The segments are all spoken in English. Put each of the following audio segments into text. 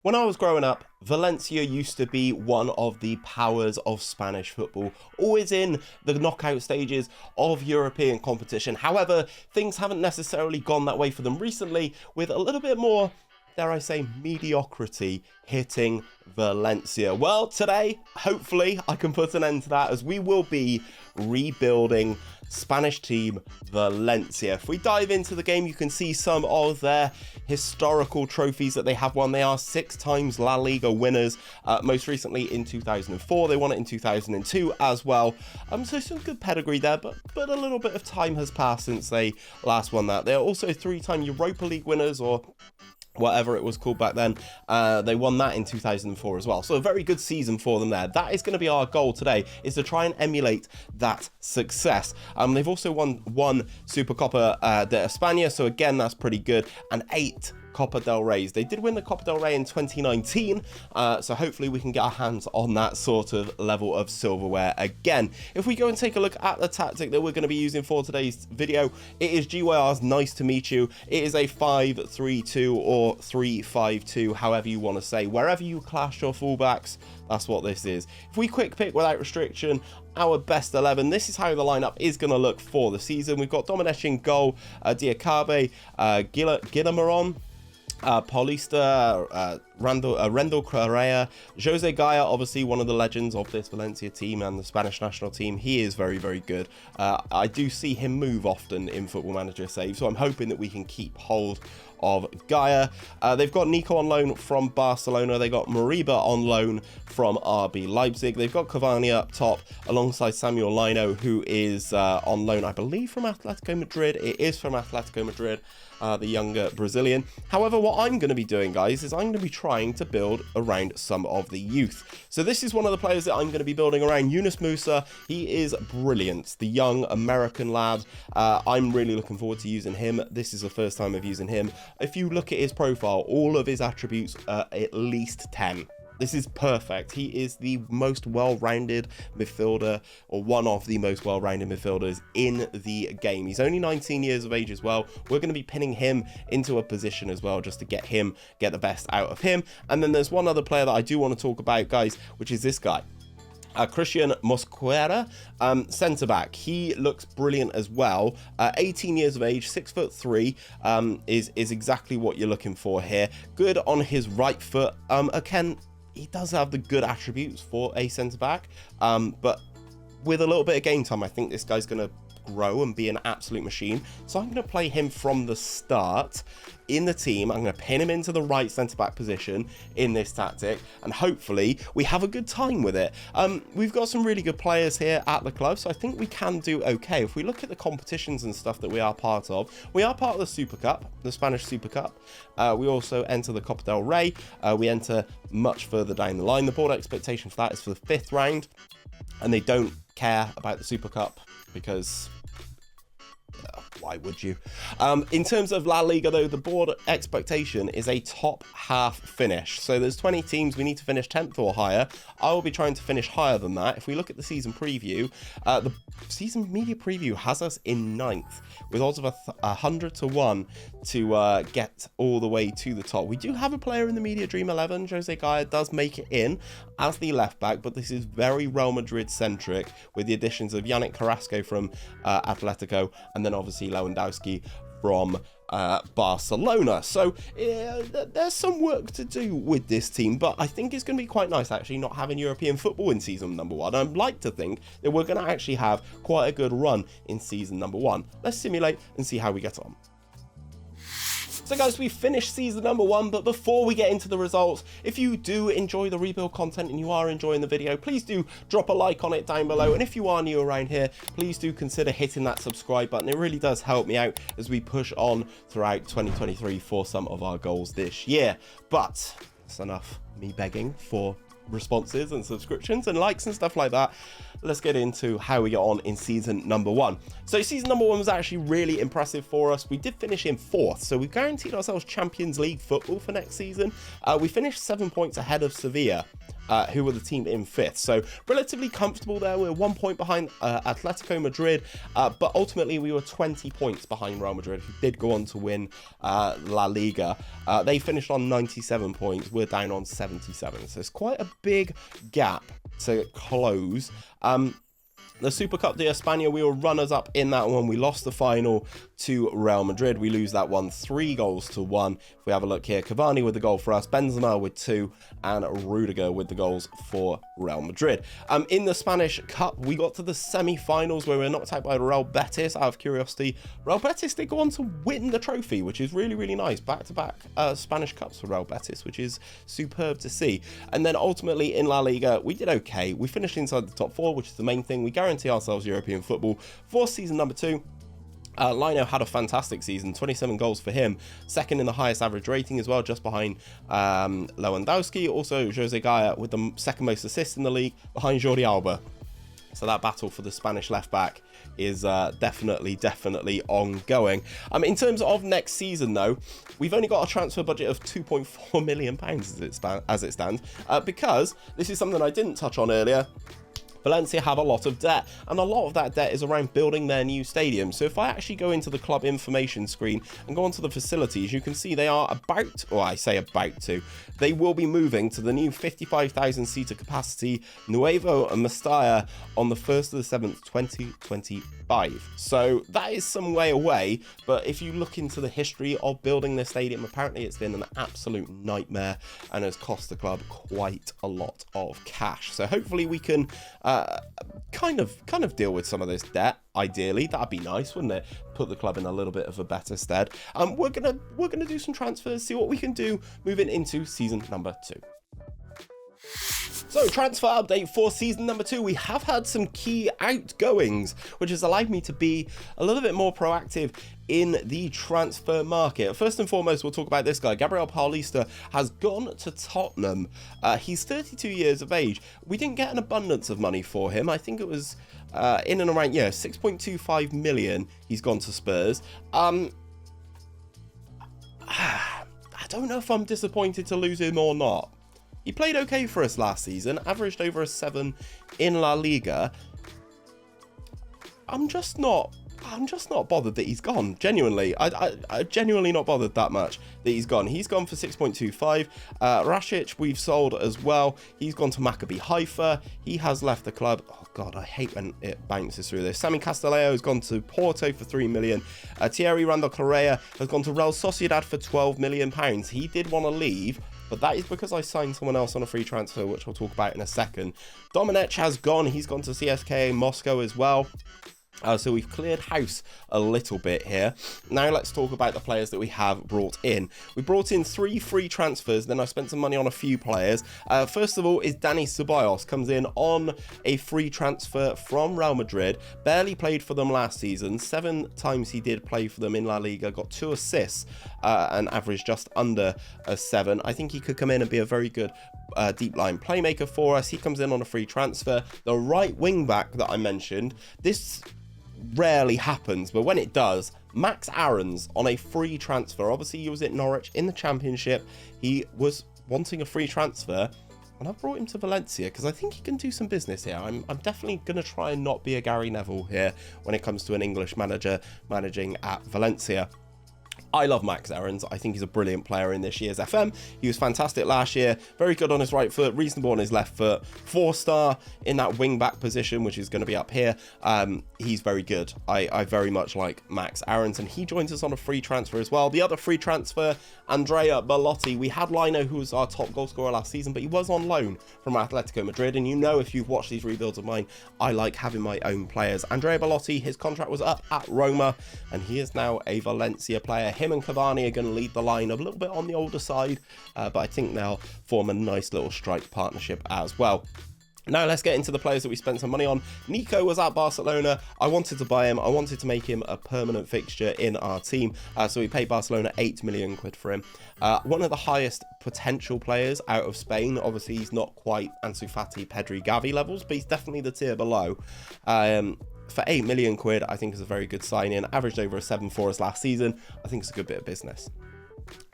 When I was growing up, Valencia used to be one of the powers of Spanish football, always in the knockout stages of European competition. However, things haven't necessarily gone that way for them recently, with a little bit more, dare I say, mediocrity hitting Valencia. Well, today, hopefully, I can put an end to that, as we will be rebuilding Spanish team Valencia. If we dive into the game, you can see some of their historical trophies that they have won. They are 6 times La Liga winners, most recently in 2004. They won it in 2002 as well. So some good pedigree there, but a little bit of time has passed since they last won that. They're also 3-time Europa League winners, or whatever it was called back then. They won that in 2004 as well. So a very good season for them there. That is going to be our goal today, is to try and emulate that success. They've also won 1 Supercopa de España, so again, that's pretty good, and 8 Copa del Reys. They did win the Copa del Rey in 2019, so hopefully we can get our hands on that sort of level of silverware again. If we go and take a look at the tactic that we're going to be using for today's video, it is 𝘼𝙗𝙤𝙪 nice to meet you. It is a 5-3-2 or 3-5-2, however you want to say. Wherever you clash your fullbacks, that's what this is. If we quick pick without restriction our best 11, this is how the lineup is going to look for the season. We've got Dominic in goal, 𝘼𝙗𝙤𝙪, 𝘼𝙗𝙗𝙪, Paulista, Rendel Correa, Jose Gaya, obviously one of the legends of this Valencia team and the Spanish national team. He is very, very good. I do see him move often in Football Manager save, so I'm hoping that we can keep hold of Gaya. They've got Nico on loan from Barcelona. They got Moriba on loan from RB Leipzig. They've got Cavani up top alongside Samuel Lino, who is on loan, I believe, from Atletico Madrid. It is from Atletico Madrid, the younger Brazilian. However, what I'm going to be doing, guys, is I'm going to be trying to build around some of the youth. So this is one of the players that I'm going to be building around, Yunus Musa. He is brilliant, the young American lad. I'm really looking forward to using him. This is the first time of using him. If you look at his profile, all of his attributes are at least 10. This is perfect. He is the most well-rounded midfielder, or one of the most well-rounded midfielders in the game. He's only 19 years of age as well. We're going to be pinning him into a position as well, just to get the best out of him. And then there's one other player that I do want to talk about, guys, which is this guy. Christian Mosquera, centre-back. He looks brilliant as well. 18 years of age, 6'3", is exactly what you're looking for here. Good on his right foot. Again, he does have the good attributes for a centre-back, but with a little bit of game time, I think this guy's going to grow and be an absolute machine. So I'm going to play him from the start in the team. I'm going to pin him into the right centre-back position in this tactic, and hopefully we have a good time with it. We've got some really good players here at the club, so I think we can do okay. If we look at the competitions and stuff that we are part of, we are part of the Super Cup, the Spanish Super Cup. We also enter the Copa del Rey. We enter much further down the line. The board expectation for that is for the 5th round, and they don't care about the Super Cup because why would you? In terms of La Liga, though, the board expectation is a top half finish. So there's 20 teams. We need to finish 10th or higher. I will be trying to finish higher than that. If we look at the season preview, the season media preview has us in 9th with odds of 100 to 1 to get all the way to the top. We do have a player in the media dream 11. Jose Gaya does make it in as the left back, but this is very Real Madrid centric with the additions of Yannick Carrasco from Atletico, and then obviously Lewandowski from Barcelona. So there's some work to do with this team, but I think it's going to be quite nice actually not having European football in season number 1. I'd like to think that we're going to actually have quite a good run in season number 1. Let's simulate and see how we get on. So guys, we finished season number 1, but before we get into the results, if you do enjoy the rebuild content and you are enjoying the video, please do drop a like on it down below. And if you are new around here, please do consider hitting that subscribe button. It really does help me out as we push on throughout 2023 for some of our goals this year. But that's enough me begging for responses and subscriptions and likes and stuff like that. Let's get into how we get on in season number 1. So season number 1 was actually really impressive for us. We did finish in 4th, so we guaranteed ourselves Champions League football for next season. We finished 7 points ahead of Sevilla. who were the team in 5th. So relatively comfortable there. We were 1 point behind Atletico Madrid, but ultimately we were 20 points behind Real Madrid, who did go on to win La Liga. They finished on 97 points. We're down on 77. So it's quite a big gap to close. The Super Cup de España, we were runners-up in that one. We lost the final to Real Madrid. We lose that one 3-1. If we have a look here, Cavani with the goal for us, Benzema with 2, and Rudiger with the goals for Real Madrid. In the Spanish Cup, we got to the semi-finals where we were knocked out by Real Betis. Out of curiosity, Real Betis did go on to win the trophy, which is really, really nice. Back-to-back Spanish Cups for Real Betis, which is superb to see. And then ultimately in La Liga, we did okay. We finished inside the top 4, which is the main thing. We guarantee ourselves European football for season number 2. 𝘼𝙗𝙗 had a fantastic season, 27 goals for him, second in the highest average rating as well, just behind Lewandowski. Also Jose Gaya with the second most assists in the league, behind Jordi Alba. So that battle for the Spanish left back is definitely ongoing. In terms of next season though, we've only got a transfer budget of £2.4 million as it stands, because this is something I didn't touch on earlier. Valencia have a lot of debt, and a lot of that debt is around building their new stadium. So if I actually go into the club information screen and go onto the facilities, you can see they are they will be moving to the new 55,000 seater capacity Nuevo Mestalla on the 1st of the 7th, 2025. So that is some way away, but if you look into the history of building this stadium, apparently it's been an absolute nightmare and has cost the club quite a lot of cash. So hopefully we can kind of deal with some of this debt. Ideally, that'd be nice, wouldn't it? Put the club in a little bit of a better stead. We're gonna do some transfers, see what we can do moving into season number 2. So, transfer update for season number 2. We have had some key outgoings, which has allowed me to be a little bit more proactive in the transfer market. First and foremost, we'll talk about this guy. Gabriel Paulista has gone to Tottenham. He's 32 years of age. We didn't get an abundance of money for him. I think it was in and around, 6.25 million. He's gone to Spurs. I don't know if I'm disappointed to lose him or not. He played okay for us last season, averaged over a 7 in La Liga. I'm just not bothered that he's gone. Genuinely, I genuinely not bothered that much that he's gone. He's gone for 6.25. Rasic we've sold as well. He's gone to Maccabi Haifa. He has left the club. Oh God, I hate when it bounces through this. Sami Castillejo has gone to Porto for 3 million. Thierry Randall Correa has gone to Real Sociedad for 12 million pounds. He did want to leave, but that is because I signed someone else on a free transfer, which we'll talk about in a second. Domenech has gone. He's gone to CSKA Moscow as well. So we've cleared house a little bit here. Now let's talk about the players that we have brought in. We brought in 3 free transfers, then I spent some money on a few players. First of all is Dani Ceballos, comes in on a free transfer from Real Madrid. Barely played for them last season. 7 times he did play for them in La Liga, got 2 assists, and averaged just under a 7. I think he could come in and be a very good deep line playmaker for us. He comes in on a free transfer. The right wing back that I mentioned, this rarely happens, but when it does, Max Aarons on a free transfer. Obviously he was at Norwich in the Championship. He was wanting a free transfer, and I've brought him to Valencia because I think he can do some business here. I'm definitely going to try and not be a Gary Neville here when it comes to an English manager managing at Valencia. I love Max Aarons. I think he's a brilliant player in this year's FM. He was fantastic last year. Very good on his right foot, reasonable on his left foot. 4-star in that wing-back position, which is going to be up here. He's very good. I very much like Max Aarons, and he joins us on a free transfer as well. The other free transfer, Andrea Belotti. We had Lino, who was our top goal scorer last season, but he was on loan from Atletico Madrid, and you know, if you've watched these rebuilds of mine, I like having my own players. Andrea Belotti, his contract was up at Roma, and he is now a Valencia player. Him and Cavani are going to lead the line a little bit on the older side, but I think they'll form a nice little strike partnership as well. Now let's get into the players that we spent some money on. Nico was at Barcelona. I wanted to buy him. I wanted to make him a permanent fixture in our team. So we paid Barcelona 8 million quid for him. One of the highest potential players out of Spain. Obviously, he's not quite Ansu Fati, Pedri, Gavi levels, but he's definitely the tier below. For 8 million quid, I think is a very good sign-in. Averaged over a 7 for us last season. I think it's a good bit of business.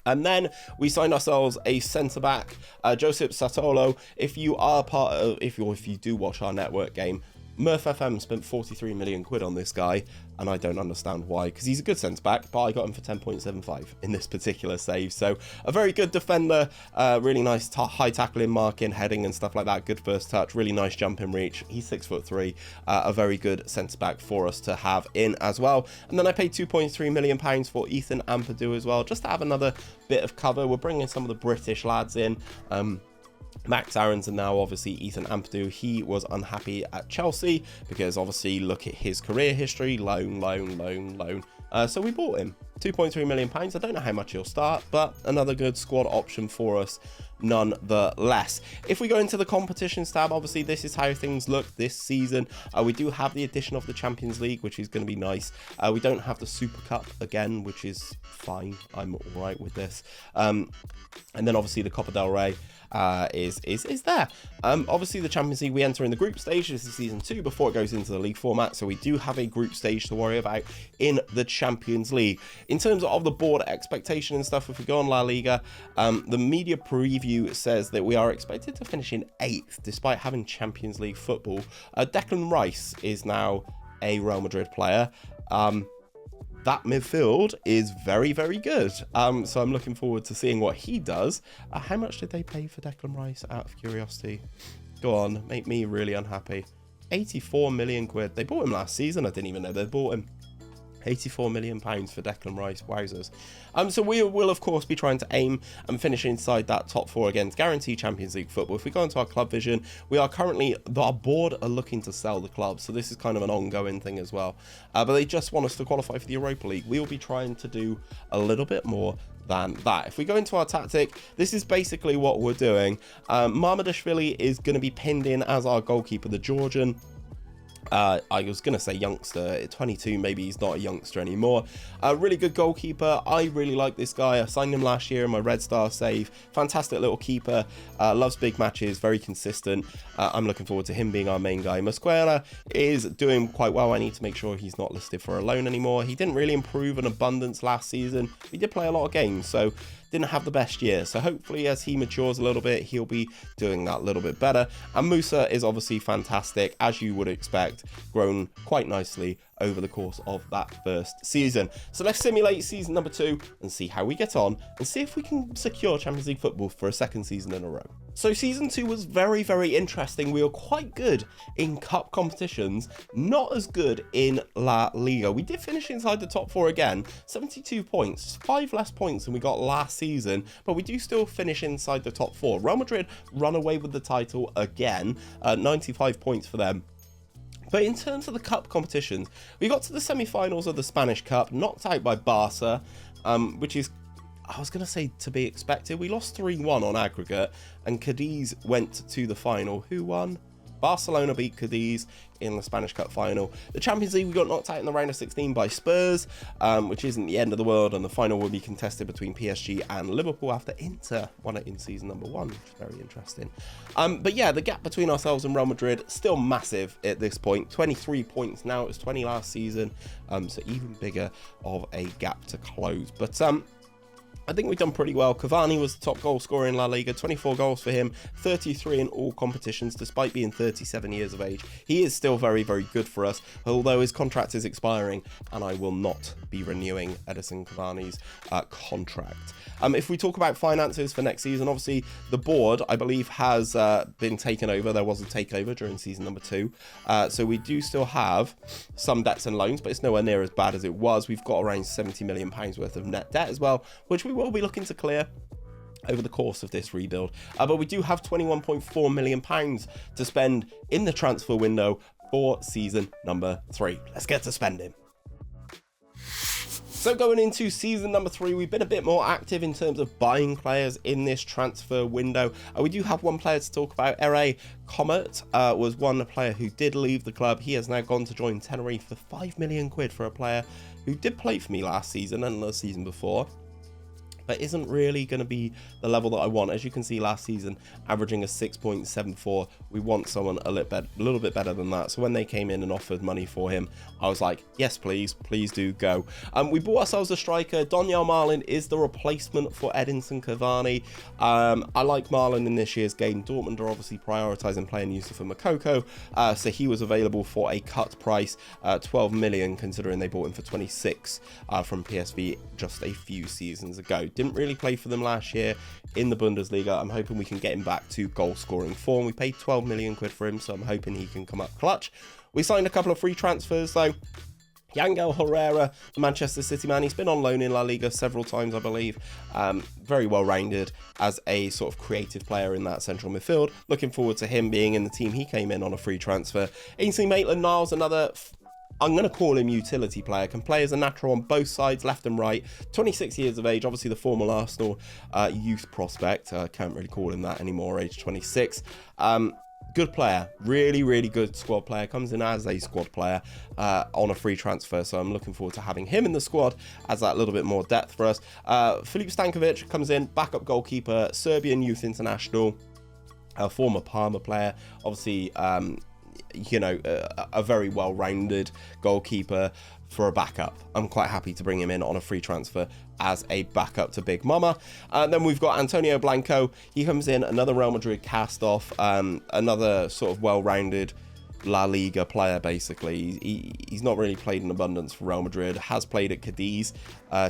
And then we signed ourselves a centre-back, Josip Satolo. If you are part of, if you do watch our network game, 𝘼𝙗 FM spent 43 million quid on this guy, and I don't understand why, because he's a good centre-back, but I got him for 10.75 in this particular save. So a very good defender, really nice high tackling, marking, heading and stuff like that. Good first touch, really nice jumping reach. He's 6'3", a very good centre-back for us to have in as well. And then I paid £2.3 million for 𝘼𝙗𝙤𝙪 as well, just to have another bit of cover. We're bringing some of the British lads in. Max Aarons, and now obviously 𝘼𝙗𝙤𝙪. He was unhappy at Chelsea because obviously look at his career history, loan. So we bought him, £2.3 million. I don't know how much he'll start, but another good squad option for us nonetheless. If we go into the competitions tab, obviously this is how things look this season. We do have the addition of the Champions League, which is going to be nice. We don't have the Super Cup again, which is fine. I'm all right with this. And then obviously the Copa del Rey is there. Obviously the Champions League, we enter in the group stage. This is season 2 before it goes into the league format, so we do have a group stage to worry about in the Champions League. In terms of the board expectation and stuff, if we go on La Liga, the media preview says that we are expected to finish in 8th despite having Champions League football. Declan Rice is now a Real Madrid player. That midfield is very, very good. So I'm looking forward to seeing what he does. How much did they pay for Declan Rice, out of curiosity? Go on, make me really unhappy. 84 million quid. They bought him last season. I didn't even know they bought him. 84 million pounds for Declan Rice. Wowzers. So we will of course be trying to aim and finish inside that top 4 again to guarantee Champions League football. If we go into our club vision, we are currently, our board are looking to sell the club, so this is kind of an ongoing thing as well, but they just want us to qualify for the Europa League. We will be trying to do a little bit more than that. If we go into our tactic, this is basically what we're doing. 𝘼𝙗𝙤𝙪 is going to be pinned in as our goalkeeper, the Georgian. I was going to say youngster, at 22, maybe he's not a youngster anymore. Really good goalkeeper. I really like this guy. I signed him last year in my Red Star save. Fantastic little keeper. Loves big matches, very consistent. I'm looking forward to him being our main guy. Mosquera is doing quite well. I need to make sure he's not listed for a loan anymore. He didn't really improve in abundance last season. He did play a lot of games, so didn't have the best year. So hopefully as he matures a little bit, he'll be doing that a little bit better. And Musa is obviously fantastic, as you would expect, grown quite nicely over the course of that first season. So let's simulate season number 2 and see how we get on and see if we can secure Champions League football for a second season in a row. So season 2 was very, very interesting. We were quite good in cup competitions, not as good in La Liga. We did finish inside the top 4 again, 72 points, 5 less points than we got last season, but we do still finish inside the top 4. Real Madrid run away with the title again, 95 points for them. But in terms of the cup competitions, we got to the semi-finals of the Spanish Cup, knocked out by Barca, which is, I was going to say, to be expected. We lost 3-1 on aggregate, and Cadiz went to the final. Who won? Barcelona beat Cadiz in the Spanish Cup final. The Champions League, we got knocked out in the round of 16 by Spurs, which isn't the end of the world, and the final will be contested between PSG and Liverpool after Inter won it in season number 1, which is very interesting. But yeah, the gap between ourselves and Real Madrid still massive at this point. 23 points now. It was 20 last season, so even bigger of a gap to close. But I think we've done pretty well. Cavani was the top goal scorer in La Liga, 24 goals for him, 33 in all competitions, despite being 37 years of age. He is still very, very good for us, although his contract is expiring, and I will not be renewing Edison Cavani's contract. If we talk about finances for next season, obviously the board, I believe, has been taken over. There was a takeover during season number 2. So we do still have some debts and loans, but it's nowhere near as bad as it was. We've got around £70 million worth of net debt as well, which we will be looking to clear over the course of this rebuild. But we do have £21.4 million to spend in the transfer window for season number 3. Let's get to spending. So going into season number 3, we've been a bit more active in terms of buying players in this transfer window. We do have one player to talk about. 𝘼𝙗𝙤𝙪 was one player who did leave the club. He has now gone to join Tenerife for 5 million quid for a player who did play for me last season and the season before. that isn't really going to be the level that I want. As you can see, last season averaging a 6.74. We want someone a little bit better than that. So when they came in and offered money for him, I was like, yes, please do go. We bought ourselves a striker. 𝘼𝙗𝙤𝙪 is the replacement for Edinson Cavani. I like Marlon in this year's game. Dortmund are obviously prioritising playing Youssoufa Moukoko, so he was available for a cut price, 12 million, considering they bought him for 26 from PSV just a few seasons ago. Didn't really play for them last year in the Bundesliga. I'm hoping we can get him back to goal scoring form. We paid 12 million quid for him, so I'm hoping he can come up clutch. We signed a couple of free transfers though. 𝘼𝙗𝙤𝙪 Herrera, the Manchester City man, he's been on loan in La Liga several times, I believe. Very well rounded as a sort of creative player in that central midfield. Looking forward to him being in the team. He came in on a free transfer. Ainsley Maitland-Niles, another, I'm going to call him utility player, can play as a natural on both sides, left and right. 26 years of age, obviously the former Arsenal youth prospect. Can't really call him that anymore, age 26. Good player, really good squad player, comes in as a squad player on a free transfer, so I'm looking forward to having him in the squad as that little bit more depth for us. Filip Stankovic comes in, backup goalkeeper, Serbian youth international, former Parma player, obviously you know, a very well-rounded goalkeeper for a backup. I'm quite happy to bring him in on a free transfer as a backup to Big Mama. Then we've got Antonio Blanco. He comes in, another Real Madrid cast-off, another sort of well-rounded La Liga player, basically. He's not really played in abundance for Real Madrid, has played at Cadiz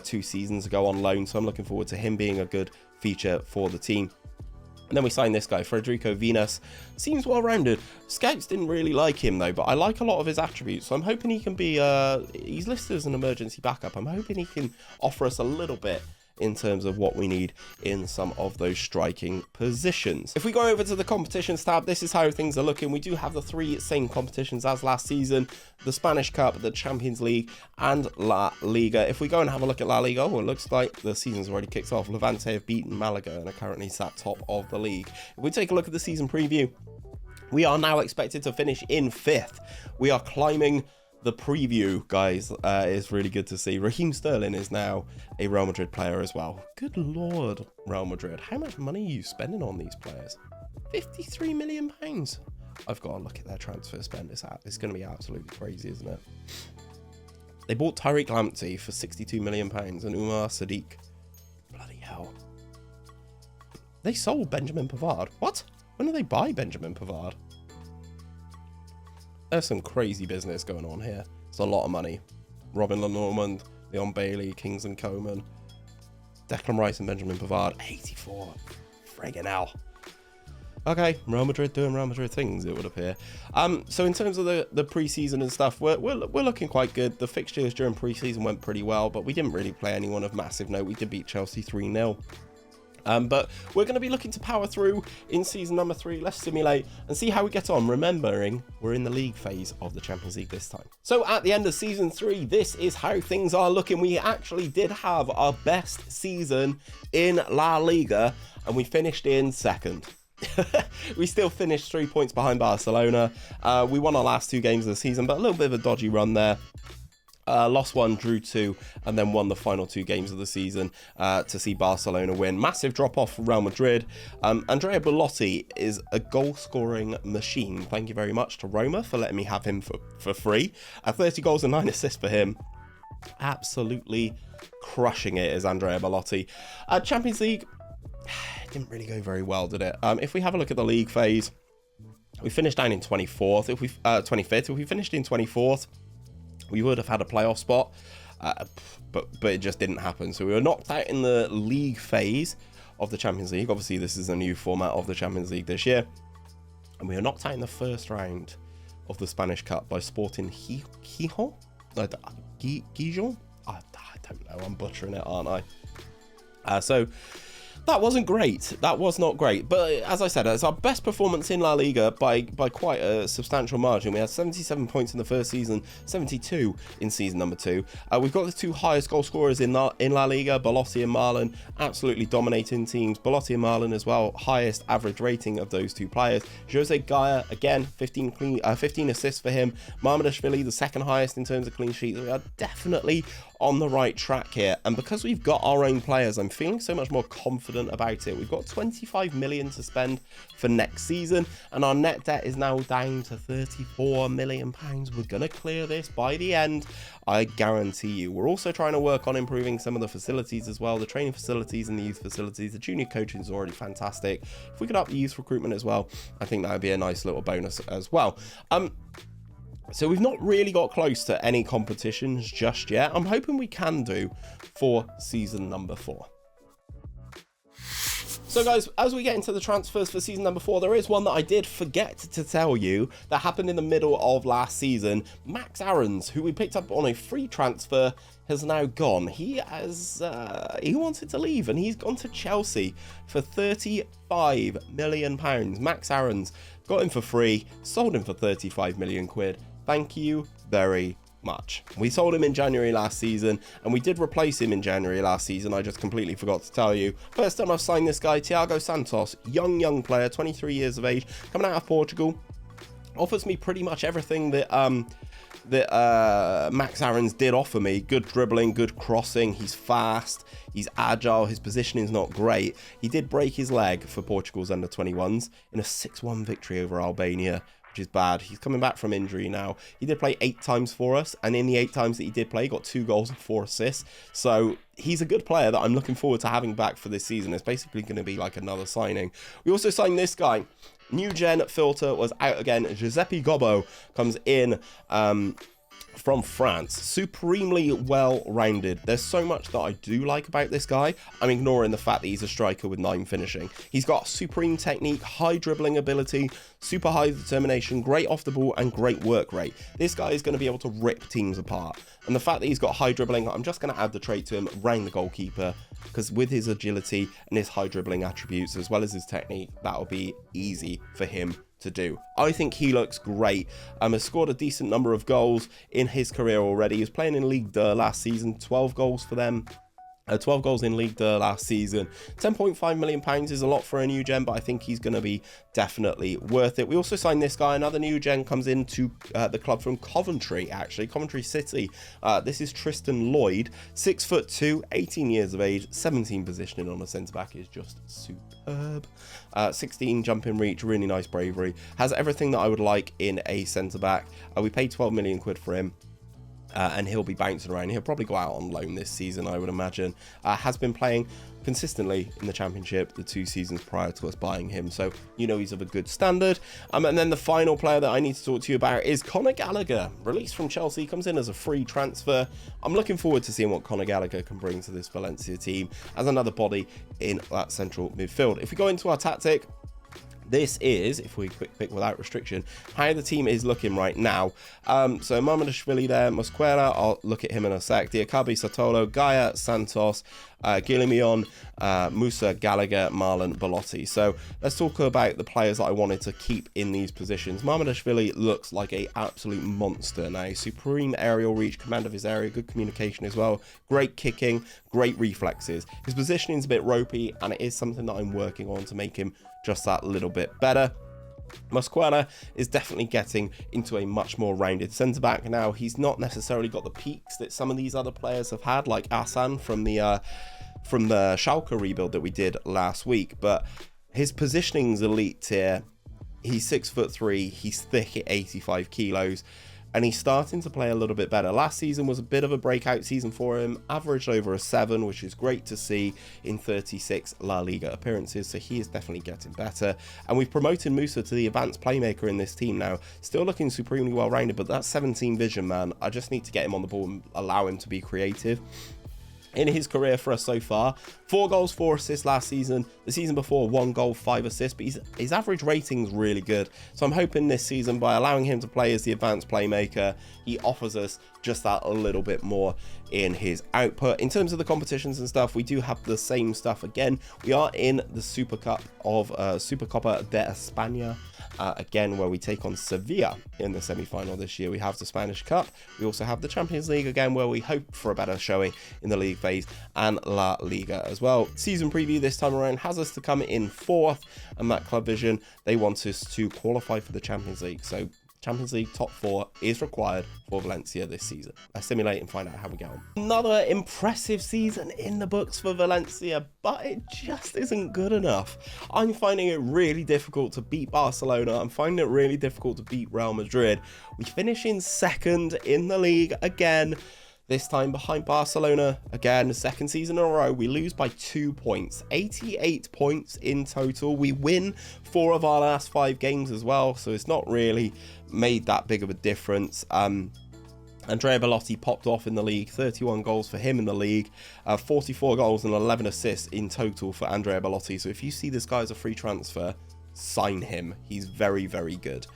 2 seasons ago on loan, so I'm looking forward to him being a good feature for the team. And then we signed this guy, Federico Vinas. Seems well-rounded. Scouts didn't really like him, though, but I like a lot of his attributes. So I'm hoping he can be, he's listed as an emergency backup. I'm hoping he can offer us a little bit in terms of what we need in some of those striking positions. If we go over to the competitions tab, this is how things are looking. We do have the 3 same competitions as last season: the Spanish Cup, the Champions League, and La Liga. If we go and have a look at La Liga, oh, it looks like the season's already kicked off. Levante have beaten Malaga and are currently sat top of the league. If we take a look at the season preview, we are now expected to finish in 5th. We are climbing the preview, guys. Is really good to see. Raheem Sterling is now a Real Madrid player as well. Good lord, Real Madrid. How much money are you spending on these players? £53 million. I've got to look at their transfer spend. It's going to be absolutely crazy, isn't it? They bought Tariq Lamptey for £62 million and Umar Sadiq. Bloody hell. They sold Benjamin Pavard. What? When did they buy Benjamin Pavard? There's some crazy business going on here. It's a lot of money. Robin Lenormand, Leon Bailey, Kingsley Coman, Declan Rice and Benjamin Pavard. 84. Friggin' hell. Okay, Real Madrid doing Real Madrid things, it would appear. So in terms of the pre-season and stuff, we're looking quite good. The fixtures during pre-season went pretty well, but we didn't really play anyone of massive note. We did beat Chelsea 3-0. But we're going to be looking to power through in season number 3. Let's simulate and see how we get on, remembering we're in the league phase of the Champions League this time. So at the end of season 3, this is how things are looking. We actually did have our best season in La Liga, and we finished in 2nd. We still finished 3 points behind Barcelona. We won our last 2 games of the season, but a little bit of a dodgy run there. Lost 1, drew 2, and then won the final 2 games of the season to see Barcelona win. Massive drop off for Real Madrid. Andrea Belotti is a goal-scoring machine. Thank you very much to Roma for letting me have him for free. 30 goals and 9 assists for him. Absolutely crushing it is Andrea Belotti. Champions League didn't really go very well, did it? If we have a look at the league phase, we finished down in 24th. 25th. If we finished in 24th, we would have had a playoff spot, but it just didn't happen. So we were knocked out in the league phase of the Champions League. Obviously, this is a new format of the Champions League this year. And we were knocked out in the first round of the Spanish Cup by Sporting Gijón? Gijón? I don't know. I'm butchering it, aren't I? So that wasn't great. That was not great. But as I said, it's our best performance in La Liga by quite a substantial margin. We had 77 points in the first season, 72 in season number 2. We've got the 2 highest goal scorers in La Liga, Belotti and Marlon, absolutely dominating teams. Belotti and Marlon as well, highest average rating of those 2 players. 𝘼𝙗𝙤𝙪, again, 15 assists for him. Mamardashvili, the 2nd highest in terms of clean sheets. We are definitely on the right track here. And because we've got our own players, I'm feeling so much more confident about it. We've got 25 million to spend for next season, and our net debt is now down to 34 million pounds. We're going to clear this by the end, I guarantee you. We're also trying to work on improving some of the facilities as well, the training facilities and the youth facilities. The junior coaching is already fantastic. If we could up the youth recruitment as well, I think that would be a nice little bonus as well. So we've not really got close to any competitions just yet. I'm hoping we can do for season number 4. So guys, as we get into the transfers for season number 4, there is one that I did forget to tell you that happened in the middle of last season. Max Addons, who we picked up on a free transfer, has now gone. He wanted to leave, and he's gone to Chelsea for 35 million pounds. Max Addons, got him for free, sold him for 35 million quid. Thank you very much. We sold him in January last season, and we did replace him in January last season. I just completely forgot to tell you. First time I've signed this guy, 𝘼𝙗𝙤𝙪 Santos, young player, 23 years of age, coming out of Portugal. Offers me pretty much everything that Max Addons did offer me. Good dribbling, good crossing, he's fast, he's agile, his positioning is not great. He did break his leg for Portugal's under-21s in a 6-1 victory over Albania, which is bad. He's coming back from injury now. He did play 8 times for us, and in the 8 times that he did play, he got 2 goals and 4 assists. So he's a good player that I'm looking forward to having back for this season. It's basically going to be like another signing. We also signed this guy. New gen filter was out again. Giuseppe Gobbo comes in from France. Supremely well-rounded. There's so much that I do like about this guy. I'm ignoring the fact that he's a striker with 9 finishing. He's got supreme technique, high dribbling ability, super high determination, great off the ball, and great work rate. This guy is going to be able to rip teams apart. And the fact that he's got high dribbling, I'm just going to add the trait to him, round the goalkeeper, because with his agility and his high dribbling attributes, as well as his technique, that'll be easy for him to do. I think he looks great. Has scored a decent number of goals in his career already. He was playing in Liga last season, 12 goals for them. 12 goals in Liga last season. 10.5 million pounds is a lot for a new gen, but I think he's going to be definitely worth it. We also signed this guy. Another new gen comes into the club from Coventry, actually, Coventry City. This is Tristan Lloyd, 6'2", 18 years of age, 17 positioning on a centre back is just superb. 16 jumping reach, really nice bravery. Has everything that I would like in a centre back. We paid 12 million quid for him. And he'll be bouncing around. He'll probably go out on loan this season, I would imagine. Has been playing consistently in the Championship the 2 seasons prior to us buying him, so you know he's of a good standard. And then the final player that I need to talk to you about is Conor Gallagher, released from Chelsea, comes in as a free transfer. I'm looking forward to seeing what Conor Gallagher can bring to this Valencia team as another body in that central midfield. If we go into our tactic, this is, if we quick pick without restriction, how the team is looking right now. So 𝘼𝙗𝙤𝙪 there, Mosquera, I'll look at him in a sec. 𝘼𝙗𝙤𝙪, Sotolo, 𝘼𝙗𝙤𝙪, Santos, 𝘼𝙗𝙤𝙪, Musa, Gallagher, Marlon, Belotti. So let's talk about the players that I wanted to keep in these positions. 𝘼𝙗𝙤𝙪 looks like an absolute monster now. Supreme aerial reach, command of his area, good communication as well. Great kicking, great reflexes. His positioning is a bit ropey, and it is something that I'm working on to make him just that little bit better. Mosquera is definitely getting into a much more rounded centre-back now. He's not necessarily got the peaks that some of these other players have had, like 𝘼𝙗𝙤 from the Schalke rebuild that we did last week, but his positioning's elite tier. He's 6'3", he's thick at 85 kilos, and he's starting to play a little bit better. Last season was a bit of a breakout season for him, averaged over a 7, which is great to see in 36 La Liga appearances, so he is definitely getting better. And we've promoted Musa to the advanced playmaker in this team now, still looking supremely well-rounded, but that 17 vision, man, I just need to get him on the ball and allow him to be creative. In his career for us so far, 4 goals, 4 assists last season. The season before, 1 goal, 5 assists, but his average rating's really good. So I'm hoping this season, by allowing him to play as the advanced playmaker, he offers us just that a little bit more in his output. In terms of the competitions and stuff, we do have the same stuff again. We are in the Super Cup of Supercopa de España. Again, where we take on Sevilla in the semi-final this year. We have the Spanish Cup. We also have the Champions League again, where we hope for a better showing in the league phase, and La Liga as well. Season preview this time around has us to come in 4th, and that club vision, they want us to qualify for the Champions League. So Champions League top 4 is required for Valencia this season. Let's simulate and find out how we go on. Another impressive season in the books for Valencia, but it just isn't good enough. I'm finding it really difficult to beat Barcelona. I'm finding it really difficult to beat Real Madrid. We finish in second in the league again. This time behind Barcelona, again, the second season in a row. We lose by 2 points, 88 points in total. We win 4 of our last 5 games as well, so it's not really made that big of a difference. 𝘼𝙗𝙤𝙪 𝙈𝙚 popped off in the league, 31 goals for him in the league, 44 goals and 11 assists in total for 𝘼𝙗𝙤𝙪 𝙈𝙚. So if you see this guy as a free transfer, sign him. He's very, very good.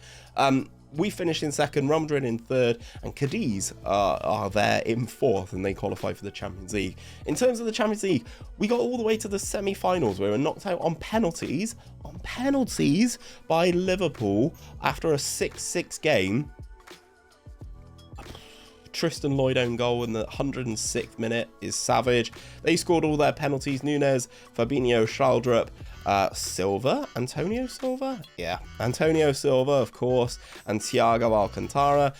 We finished in second, Real Madrid in third, and Cadiz are there in fourth, and they qualify for the Champions League. In terms of the Champions League, we got all the way to the semi-finals, where we were knocked out on penalties by Liverpool after a 6-6 game. Tristan Lloyd own goal in the 106th minute is savage. They scored all their penalties. Núñez, Fabinho, Schaldrup, Antonio Silva, of course, and Thiago Alcantara.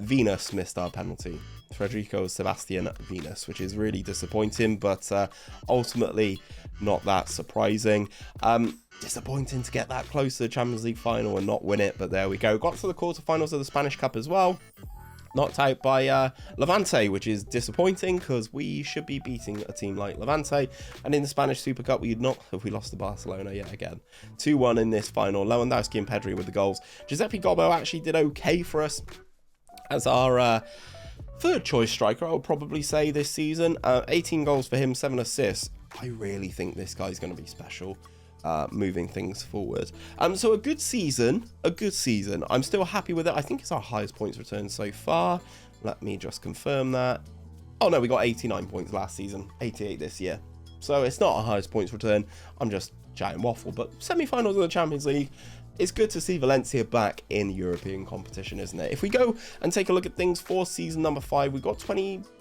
Venus missed our penalty. Federico Sebastian Venus, which is really disappointing, but ultimately not that surprising. Disappointing to get that close to the Champions League final and not win it, but there we go. Got to the quarterfinals of the Spanish Cup as well. Knocked out by Levante, which is disappointing because we should be beating a team like Levante. And in the Spanish Super Cup, we lost to Barcelona yet again. 2-1 in this final. Lewandowski and Pedri with the goals. Giuseppe Gobbo actually did okay for us as our third choice striker, I would probably say, this season. 18 goals for him, 7 assists. I really think this guy's going to be special. Moving things forward. So a good season. I'm still happy with it. I think it's our highest points return so far. Let me just confirm that. Oh no, we got 89 points last season, 88 this year. So it's not our highest points return. I'm just chatting waffle, but semi-finals of the Champions League. It's good to see Valencia back in European competition, isn't it? If we go and take a look at things for season number 5, we've got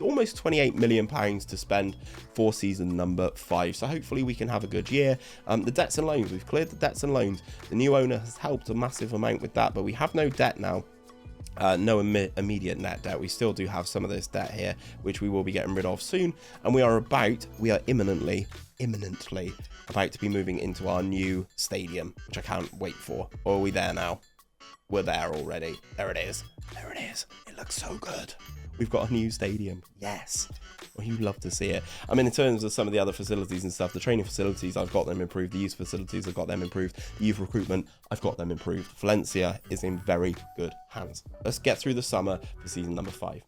almost 28 million pounds to spend for season number 5. So hopefully we can have a good year. The debts and loans, we've cleared the debts and loans. The new owner has helped a massive amount with that, but we have no debt now. No immediate net debt. We still do have some of this debt here, which we will be getting rid of soon. And we are imminently about to be moving into our new stadium, which I can't wait for. Or are we there now? We're there already. There it is. It looks so good. We've got a new stadium. Yes. Well, you love to see it. I mean, in terms of some of the other facilities and stuff, the training facilities, I've got them improved. The youth facilities, I've got them improved. The youth recruitment, I've got them improved. Valencia is in very good hands. Let's get through the summer for season number 5.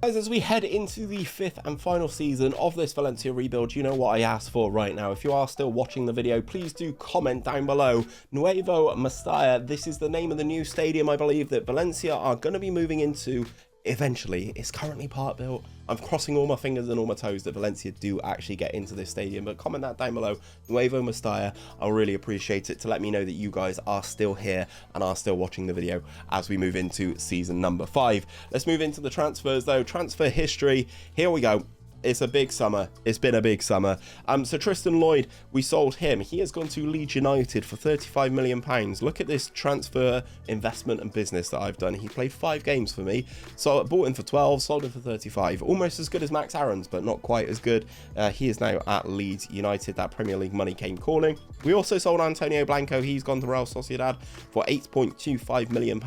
Guys, as we head into the 5th and final season of this Valencia rebuild, you know what I asked for right now. If you are still watching the video, please do comment down below. Nuevo Mestalla, this is the name of the new stadium, I believe, that Valencia are going to be moving into eventually. It's currently part built. I'm crossing all my fingers and all my toes that Valencia do actually get into this stadium, but comment that down below. Nuevo Mestalla, I'll really appreciate it to let me know that you guys are still here and are still watching the video as we move into season number 5. Let's move into the transfers though. Transfer history, here we go. It's a big summer. It's been a big summer. So Tristan Lloyd, we sold him. He has gone to Leeds United for £35 million. Look at this transfer investment and business that I've done. He played 5 games for me. So I bought him for 12, sold him for 35. Almost as good as Max Aarons, but not quite as good. He is now at Leeds United. That Premier League money came calling. We also sold Antonio Blanco. He's gone to Real Sociedad for £8.25 million.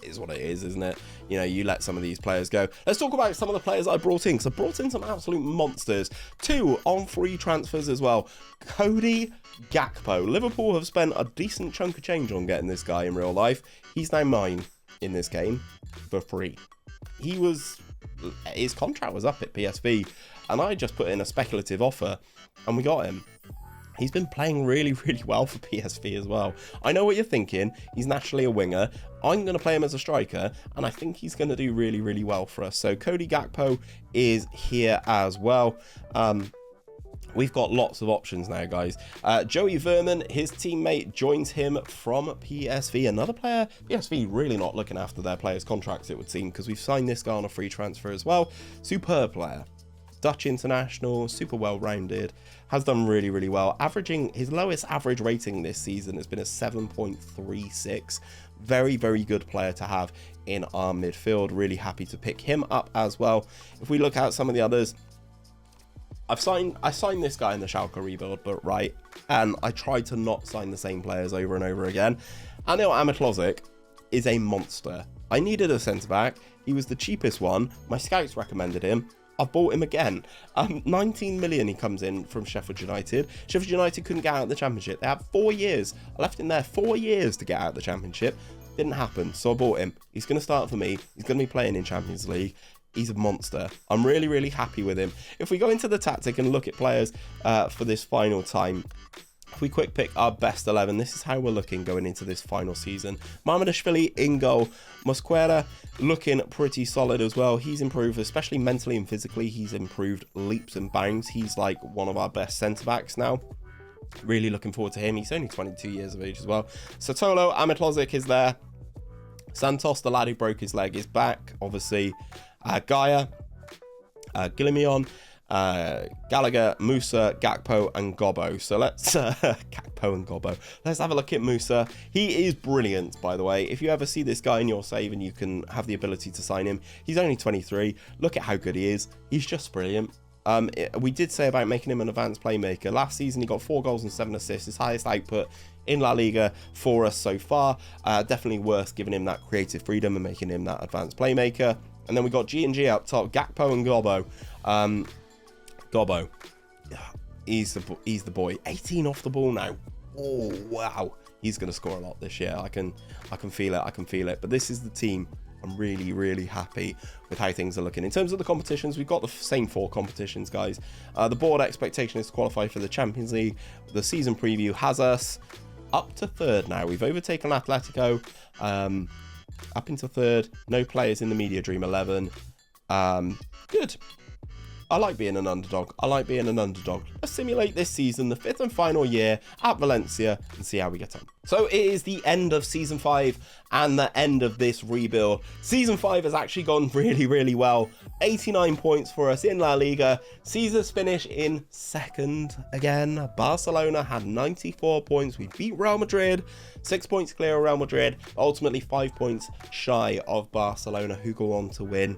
Is what it is, isn't it? You know, you let some of these players go. Let's talk about some of the players I brought in, because I brought in some absolute monsters. 2 on free transfers as well. Cody Gakpo. Liverpool have spent a decent chunk of change on getting this guy in real life. He's now mine in this game for free. His contract was up at PSV, and I just put in a speculative offer, and we got him. He's been playing really, really well for PSV as well. I know what you're thinking. He's naturally a winger. I'm going to play him as a striker, and I think he's going to do really, really well for us. So Cody Gakpo is here as well. We've got lots of options now, guys. Joey Vernon, his teammate, joins him from PSV. Another player, PSV really not looking after their players' contracts, it would seem, because we've signed this guy on a free transfer as well. Superb player. Dutch international, super well-rounded, has done really, really well. Averaging, his lowest average rating this season has been a 7.36. Very, very good player to have in our midfield. Really happy to pick him up as well. If we look at some of the others, I signed this guy in the Schalke rebuild, but right, and I tried to not sign the same players over and over again. 𝘼𝙗𝙤𝙪 is a monster. I needed a centre-back. He was the cheapest one. My scouts recommended him. I bought him again. 19 million he comes in from Sheffield United. Sheffield United couldn't get out of the Championship. They had 4 years. I left him there 4 years to get out of the Championship. Didn't happen, so I bought him. He's going to start for me. He's going to be playing in Champions League. He's a monster. I'm really, really happy with him. If we go into the tactic and look at players for this final time, if we quick pick our best 11, this is how we're looking going into this final season. Mamardashvili in goal. Mosquera looking pretty solid as well. He's improved, especially mentally and physically. He's improved leaps and bounds. He's like one of our best centre-backs now. Really looking forward to him. He's only 22 years of age as well. Sotolo Amitlozic is there. Santos, the lad who broke his leg, is back, obviously. Gaia, 𝘼𝙗𝙗𝙪𝙩 Gallagher, Musa, Gakpo, and Gobbo. So let's Gakpo and Gobbo. Let's have a look at Musa. He is brilliant, by the way. If you ever see this guy in your save and you can have the ability to sign him, he's only 23. Look at how good he is. He's just brilliant. We did say about making him an advanced playmaker. Last season, he got 4 goals and 7 assists, his highest output in La Liga for us so far. Definitely worth giving him that creative freedom and making him that advanced playmaker. And then we got G&G up top, Gakpo and Gobbo. Gobbo, he's the boy. 18 off the ball now. Oh wow, he's going to score a lot this year. I can feel it. I can feel it. But this is the team. I'm really, really happy with how things are looking. In terms of the competitions, we've got the same 4 competitions, guys. The board expectation is to qualify for the Champions League. The season preview has us up to 3rd now. We've overtaken Atletico. Up into 3rd. No players in the Media Dream 11. Good. I like being an underdog. Let's simulate this season, the 5th and final year at Valencia, and see how we get on. So it is the end of Season 5 and the end of this rebuild. Season 5 has actually gone really, really well. 89 points for us in La Liga. Caesar's finish in 2nd again. Barcelona had 94 points. We beat Real Madrid. 6 points clear of Real Madrid. Ultimately 5 points shy of Barcelona, who go on to win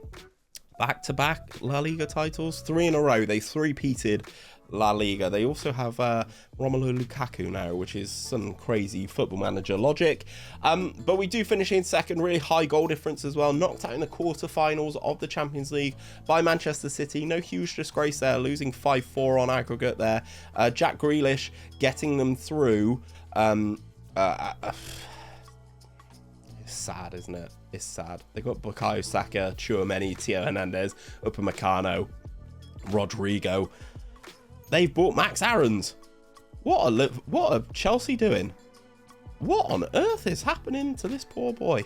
back-to-back La Liga titles, 3 in a row. They three-peated La Liga. They also have Romelu Lukaku now, which is some crazy football manager logic. But we do finish in 2nd, really high goal difference as well. Knocked out in the quarterfinals of the Champions League by Manchester City. No huge disgrace there, losing 5-4 on aggregate there. Jack Grealish getting them through. It's sad, isn't it? It's sad. They've got Bukayo Saka, Tchouaméni, Theo Hernandez, Upamecano, Rodrigo. They've bought Max Aarons. What are Chelsea doing? What on earth is happening to this poor boy?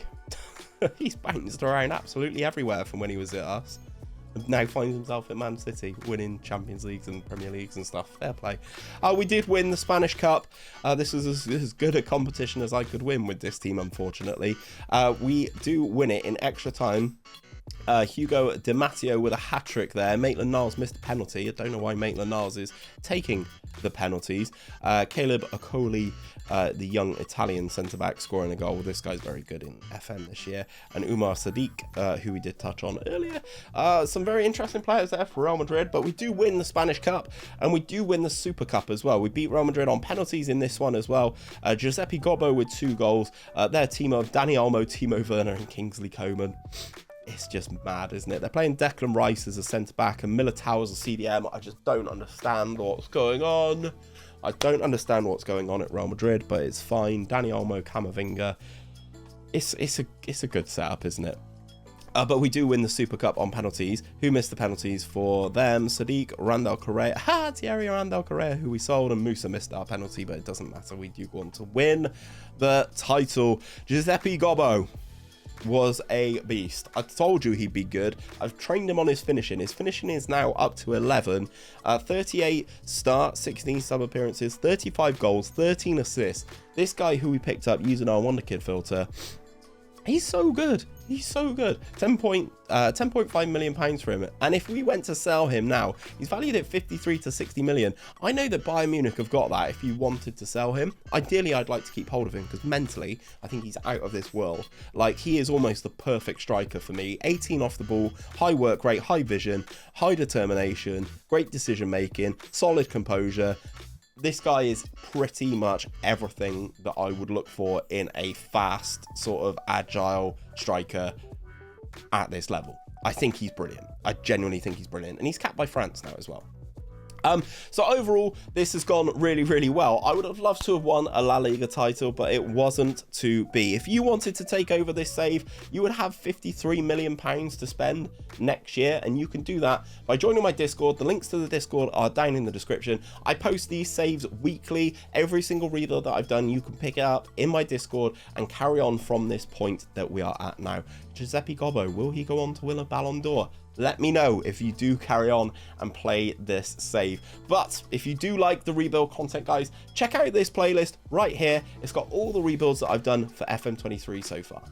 He's bounced around absolutely everywhere from when he was at us. And now finds himself at Man City, winning Champions Leagues and Premier Leagues and stuff. Fair play. We did win the Spanish Cup. This was as good a competition as I could win with this team, unfortunately. We do win it in extra time. Hugo Di Matteo with a hat-trick there. Maitland-Niles missed a penalty. I don't know why Maitland-Niles is taking the penalties. Caleb Okoli, the young Italian centre-back, scoring a goal. This guy's very good in FM this year. And Umar Sadiq, who we did touch on earlier. Some very interesting players there for Real Madrid, but we do win the Spanish Cup, and we do win the Super Cup as well. We beat Real Madrid on penalties in this one as well. Giuseppe Gobbo with 2 goals. Their team of Dani Olmo, Timo Werner, and Kingsley Coman. It's just mad, isn't it? They're playing Declan Rice as a centre-back and Militao as a CDM. I just don't understand what's going on. I don't understand what's going on at Real Madrid, but it's fine. Dani Olmo, Camavinga. It's a good setup, isn't it? But we do win the Super Cup on penalties. Who missed the penalties for them? Sadiq, Randall Correa. Thierry Randall Correa, who we sold, and Musa missed our penalty, but it doesn't matter. We do want to win the title. Giuseppe Gobbo was a beast. I told you he'd be good. I've trained him on his finishing. His finishing is now up to 11. 38 starts, 16 sub appearances, 35 goals, 13 assists. This guy who we picked up using our Wonder Kid filter, he's so good. He's so good. 10.5 million pounds for him. And if we went to sell him now, he's valued at 53 to 60 million. I know that Bayern Munich have got that if you wanted to sell him. Ideally, I'd like to keep hold of him because mentally, I think he's out of this world. Like, he is almost the perfect striker for me. 18 off the ball, high work rate, high vision, high determination, great decision making, solid composure. This guy is pretty much everything that I would look for in a fast, sort of agile striker at this level. I think he's brilliant. I genuinely think he's brilliant. And he's capped by France now as well. So overall, this has gone really, really well. I would have loved to have won a La Liga title, but it wasn't to be. If you wanted to take over this save, you would have 53 million pounds to spend next year, and you can do that by joining my Discord. The links to the Discord are down in the description. I post these saves weekly. Every single rebuild that I've done, you can pick it up in my Discord and carry on from this point that we are at now. Giuseppe Gobbo, will he go on to win a Ballon d'Or? Let me know if you do carry on and play this save. But if you do like the rebuild content, guys, check out this playlist right here. It's got all the rebuilds that I've done for FM23 so far.